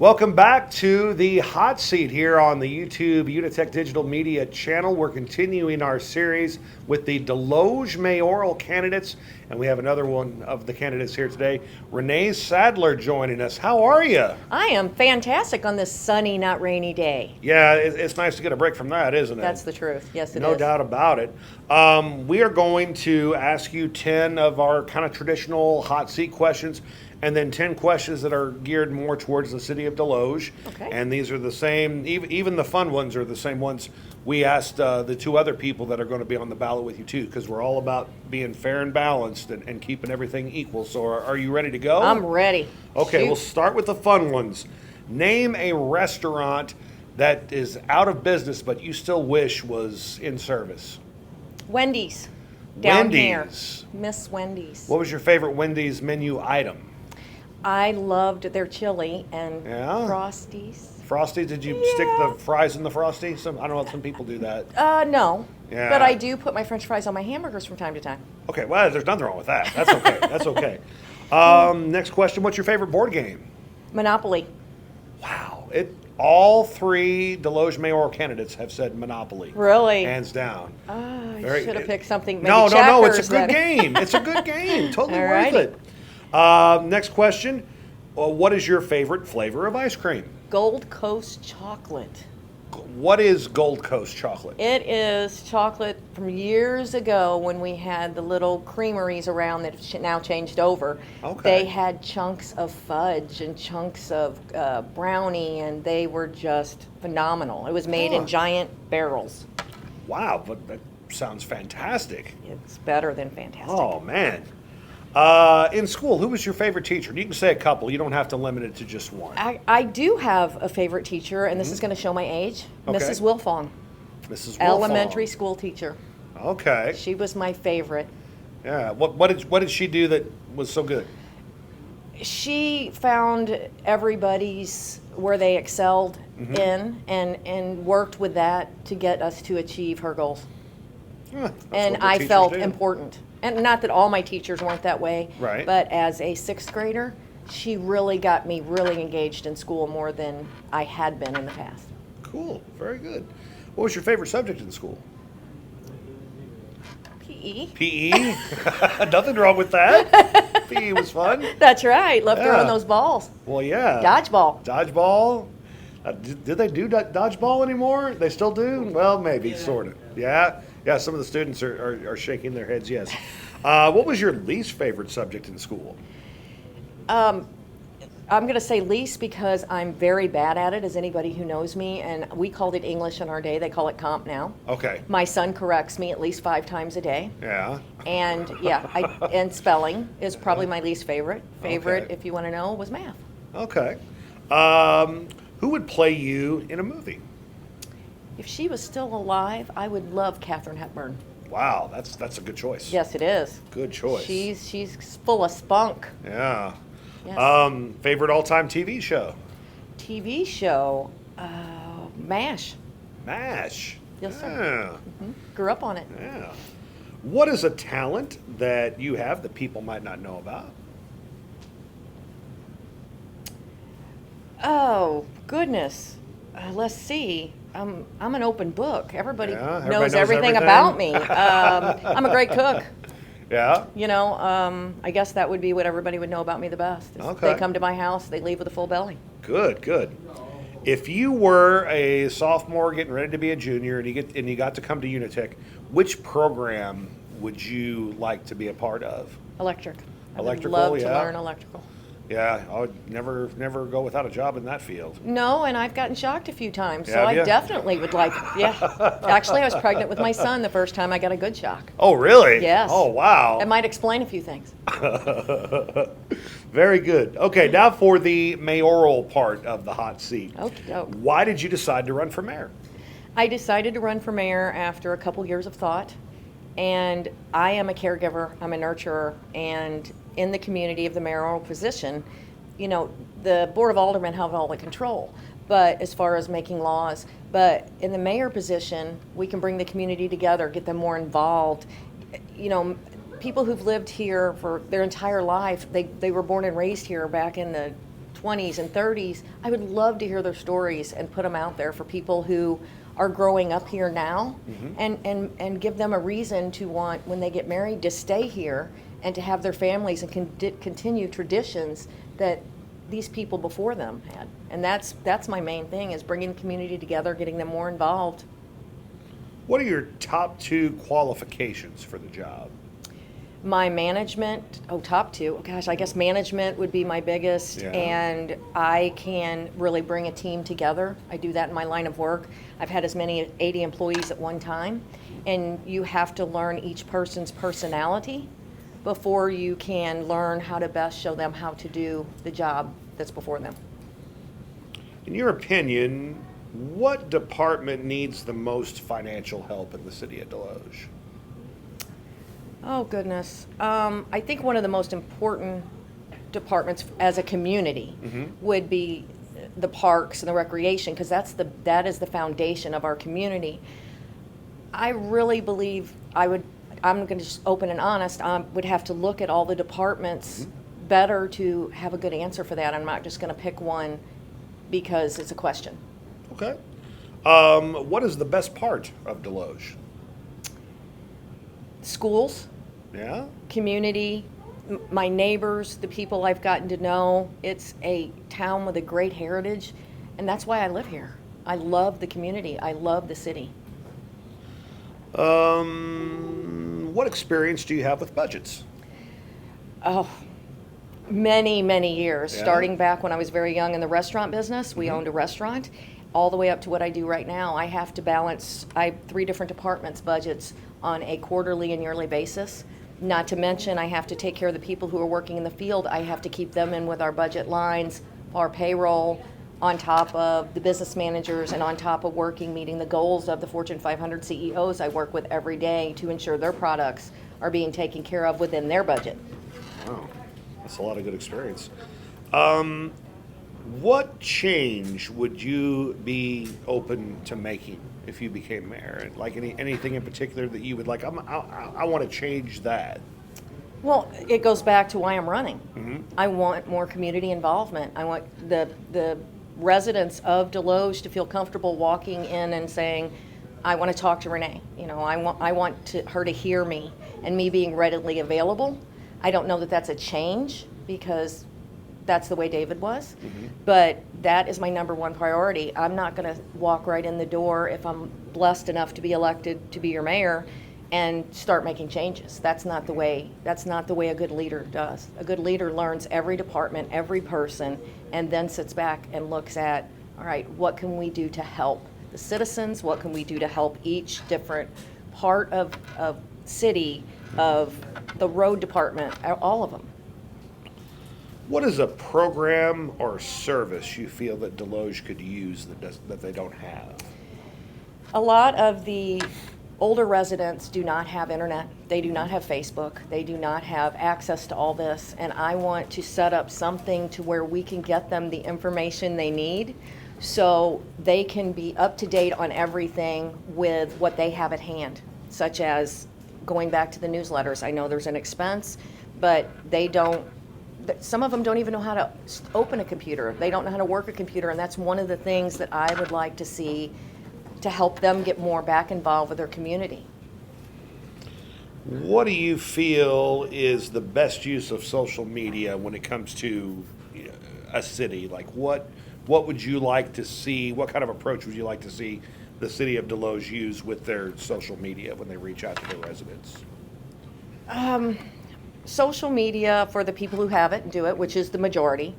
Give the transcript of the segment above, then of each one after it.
Welcome back to the hot seat here on the YouTube UniTec Digital Media channel. We're continuing our series with the Deloge mayoral candidates, and we have another one of the candidates here today, Renee Sadler, joining us. How are you? I am fantastic on this sunny, not rainy day. Yeah, it's nice to get a break from that, isn't it? That's the truth. Yes, it is. No doubt about it. We are going to ask you 10 of our kind of traditional hot seat questions, and then 10 questions that are geared more towards the city of Deloge. Okay. And these are the same, even the fun ones are the same ones we asked the two other people that are going to be on the ballot with you too, because we're all about being fair and balanced and keeping everything equal. So are you ready to go? I'm ready. Okay, Shoot. we'll start with the fun ones. Name a restaurant that is out of business but you still wish was in service. Wendys. Down here. Wendys. Miss Wendys. What was your favorite Wendy's menu item? I loved their chili and Yeah? Frosties. Frosty, did you stick the fries in the Frosty? I don't know if some people do that. No. Yeah. But I do put my French fries on my hamburgers from time to time. Okay, well, there's nothing wrong with that. That's okay. That's okay. Next question, what's your favorite board game? Monopoly. Wow. All three Deloge mayoral candidates have said Monopoly. Really? Hands down. I Very- should have picked something. Maybe No, it's a checkers good then. game. It's a good game. Totally All worth righty. it. Next question, what is your favorite flavor of ice cream? Gold Coast chocolate. What is Gold Coast chocolate? It is chocolate from years ago when we had the little creameries around that have now changed over. Okay. They had chunks of fudge and chunks of brownie, and they were just phenomenal. It was made Huh. in giant barrels. Wow, but that sounds fantastic. It's better than fantastic. Oh, man. In school, who was your favorite teacher? You can say a couple. You don't have to limit it to just one. I do have a favorite teacher, and this is going to show my age. Okay. Mrs. Wilfong, Mrs. Wilfong. elementary school teacher. Okay. She was my favorite. Yeah. What did she do that was so good? She found everybody's where they excelled in and worked with that to get us to achieve her goals. Huh, that's And what good I teachers felt do. important. And not that all my teachers weren't that way, Right. but as a sixth grader, she really got me really engaged in school more than I had been in the past. Cool. Very good. What was your favorite subject in school? PE. PE. Nothing wrong with that. PE was fun. That's right. Love Yeah. throwing those balls. Well, yeah. Dodgeball. Dodgeball. Did they do dodgeball anymore? They still do? Well, maybe, sort of. Yeah? Yeah, some of the students are shaking their heads, yes. What was your least favorite subject in school? I'm going to say least because I'm very bad at it, as anybody who knows me, and we called it English in our day. They call it comp now. Okay. My son corrects me at least 5 times a day. Yeah. And yeah, and spelling is probably my least favorite. Favorite, Okay. if you want to know, was math. Okay. Who would play you in a movie? If she was still alive, I would love Katharine Hepburn. Wow, that's a good choice. Yes, it is. Good choice. She's full of spunk. Yeah. Yes. Favorite all-time TV show? TV show, MASH. MASH. Yes, sir. Yeah. Grew up on it. Yeah. What is a talent that you have that people might not know about? Oh goodness. Let's see. I'm an open book. Everybody, Yeah, everybody knows knows everything everything. about me. I'm a great cook. Yeah. You know, I guess that would be what everybody would know about me the best. Is Okay. They come to my house, they leave with a full belly. Good, good. If you were a sophomore getting ready to be a junior and you got to come to UniTec, which program would you like to be a part of? Electric. I Electrical, would love to yeah. learn electrical. Yeah, I would never go without a job in that field. No, and I've gotten shocked a few times, so Have I ya? definitely would like. Yeah, actually, I was pregnant with my son the first time I got a good shock. Oh, really? Yes. Oh, wow. That might explain a few things. Very good. Okay, now for the mayoral part of the hot seat. Okay. Why did you decide to run for mayor? I decided to run for mayor after a couple years of thought, and I am a caregiver, I'm a nurturer, and in the community of the mayoral position, you know, the Board of Aldermen have all the control, but as far as making laws, but in the mayor position, we can bring the community together, get them more involved. You know, people who've lived here for their entire life, they were born and raised here back in the 20s and 30s, I would love to hear their stories and put them out there for people who are growing up here now, and give them a reason to want, when they get married, to stay here and to have their families and continue traditions that these people before them had. And that's my main thing, is bringing the community together, getting them more involved. What are your top 2 qualifications for the job? My management, top 2, oh gosh, I guess management would be my biggest, Yeah. and I can really bring a team together. I do that in my line of work. I've had as many as 80 employees at one time, and you have to learn each person's personality before you can learn how to best show them how to do the job that's before them. In your opinion, what department needs the most financial help in the city of Deloge? Oh, goodness. I think one of the most important departments as a community would be the parks and the recreation, because that is the foundation of our community. I really believe I'm going to just open and honest, would have to look at all the departments better to have a good answer for that. I'm not just going to pick one because it's a question. Okay. What is the best part of Deloge? Schools, Yeah? community, my neighbors, the people I've gotten to know. It's a town with a great heritage, and that's why I live here. I love the community. I love the city. What experience do you have with budgets? Oh, many, many years. Yeah. Starting back when I was very young in the restaurant business. We owned a restaurant. All the way up to what I do right now. I have to balance, I have 3 different departments' budgets on a quarterly and yearly basis. Not to mention, I have to take care of the people who are working in the field. I have to keep them in with our budget lines, our payroll, on top of the business managers, and on top of meeting the goals of the Fortune 500 CEOs I work with every day to ensure their products are being taken care of within their budget. Wow, that's a lot of good experience. What change would you be open to making if you became mayor? Like anything in particular that you would like? I want to change that. Well, it goes back to why I'm running. I want more community involvement. I want the residents of Deloge to feel comfortable walking in and saying, I want to talk to Renee. You know, I want her to hear me, and me being readily available. I don't know that that's a change, because that's the way David was, but that is my number 1 priority. I'm not going to walk right in the door if I'm blessed enough to be elected to be your mayor and start making changes. That's not the way a good leader does. A good leader learns every department, every person, and then sits back and looks at, all right, what can we do to help the citizens? What can we do to help each different part of city, of the road department, all of them? What is a program or service you feel that Deloge could use that they don't have? A lot of the older residents do not have internet. They do not have Facebook. They do not have access to all this. And I want to set up something to where we can get them the information they need so they can be up to date on everything with what they have at hand, such as going back to the newsletters. I know there's an expense, but some of them don't even know how to open a computer. They don't know how to work a computer, and that's one of the things that I would like to see to help them get more back involved with their community. What do you feel is the best use of social media when it comes to a city? Like what would you like to see? What kind of approach would you like to see the city of Deloge use with their social media when they reach out to their residents? Social media, for the people who have it and do it, which is the majority,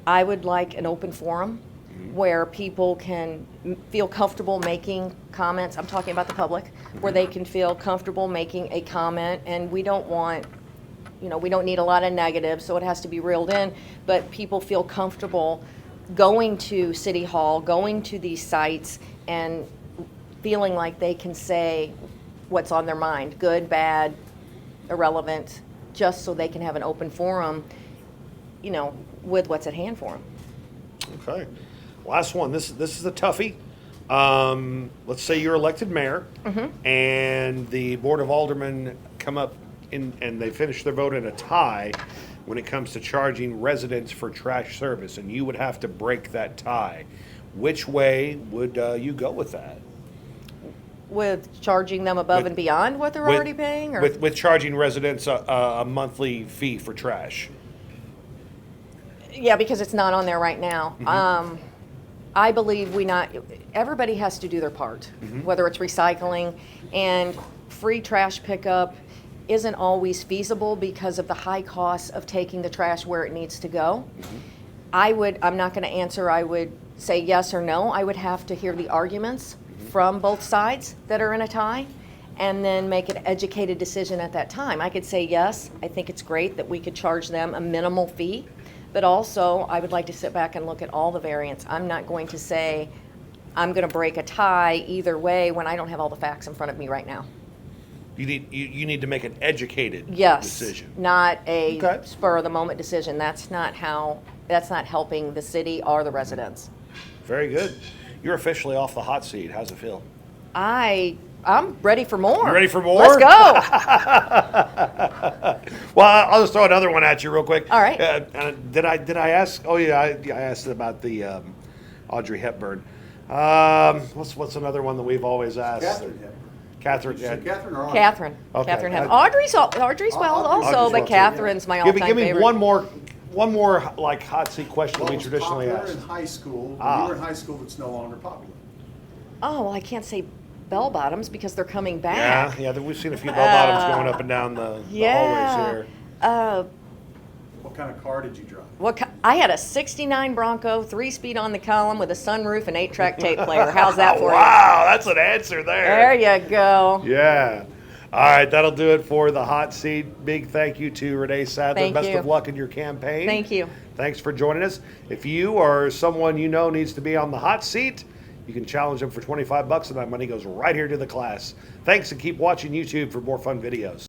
I would like an open forum where people can feel comfortable making comments. I'm talking about the public, where they can feel comfortable making a comment, and we don't need a lot of negatives, so it has to be reeled in, but people feel comfortable going to City Hall, going to these sites, and feeling like they can say what's on their mind, good, bad, irrelevant, just so they can have an open forum, with what's at hand for them. Okay. Last one. This is a toughie. Let's say you're elected mayor, and the Board of Aldermen come up and they finish their vote in a tie, when it comes to charging residents for trash service, and you would have to break that tie, which way would you go with that? With charging them above and beyond what they're With- already paying? Or? With charging residents a monthly fee for trash. Yeah, because it's not on there right now. I believe everybody has to do their part, whether it's recycling, and free trash pickup isn't always feasible because of the high cost of taking the trash where it needs to go. I'm not going to answer, I would say yes or no. I would have to hear the arguments from both sides that are in a tie, and then make an educated decision at that time. I could say yes, I think it's great that we could charge them a minimal fee, but also I would like to sit back and look at all the variants. I'm not going to say I'm going to break a tie either way when I don't have all the facts in front of me right now. You need to make an educated Yes, decision. not a Okay. spur of the moment decision. That's not helping the city or the residents. Very good. You're officially off the hot seat. How's it feel? I'm ready for more. You ready for more? Let's go. Well, I'll just throw another one at you real quick. All right. Did I ask? Oh yeah, I asked about the Audrey Hepburn. What's another one that we've always asked? Catherine Hepburn. Catherine. Did you say Catherine or Audrey? Catherine. Okay. Catherine Hepburn. Audrey's well also, Audrey's but well, too, Catherine's my all-time Give me favorite. one more like hot seat question What we was traditionally popular ask. in high school, when Ah. you were in high school, that's no longer popular. Oh, well, I can't say bell bottoms because they're coming Yeah, back. yeah. We've seen a few bell bottoms going up and down the hallways here. What kind of car did you drive? I had a 69 Bronco, 3-speed on the column with a sunroof and 8-track tape player. How's that for you? Wow, that's an answer There you go. Yeah. All right, that'll do it for the hot seat. Big thank you to Renee Sadler. Thank Best you. of luck in your campaign. Thank you. Thanks for joining us. If you or someone you know needs to be on the hot seat, you can challenge them for $25, and that money goes right here to the class. Thanks, and keep watching YouTube for more fun videos.